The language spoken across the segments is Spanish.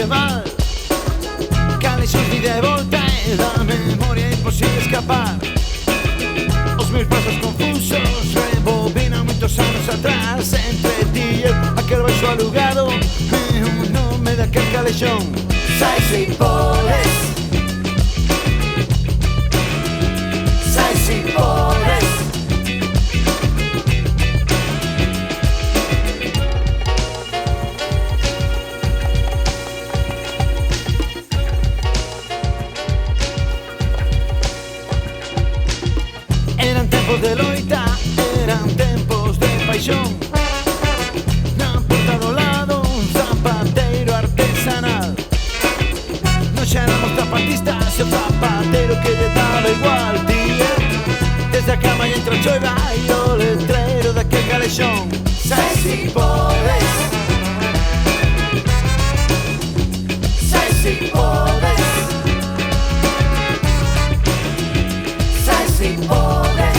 medieval. Cales vida e volta e da memoria imposible escapar. Os meus pasos confusos rebobinan moitos anos atrás. Entre ti e eu, aquel baixo alugado e o nome daquel calexón. Sai si podes, sai si podes. Eran tempos de loita, eran tempos de paixón. Na porta do lado un zapateiro artesanal. Non xa éramos zapatistas e o zapateiro que lle daba igual, tío. Desde a cama e entra a choiva e o letreiro daquel calexón. Sai si podes, sai si podes, sai si podes.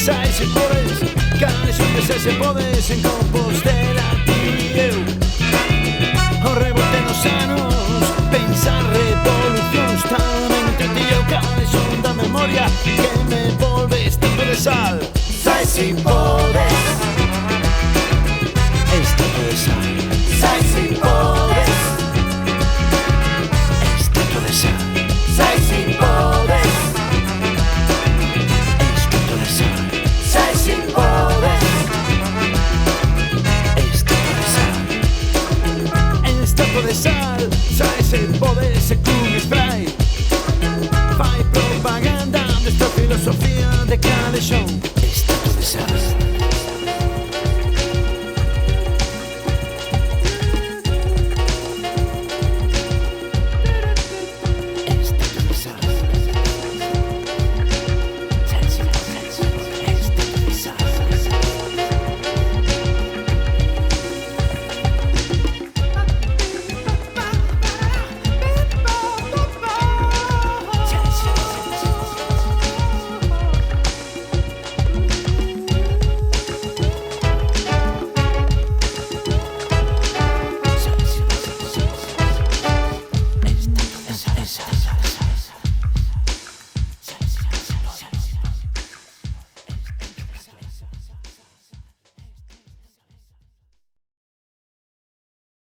Sai si podes, cales un que se podes encontrar.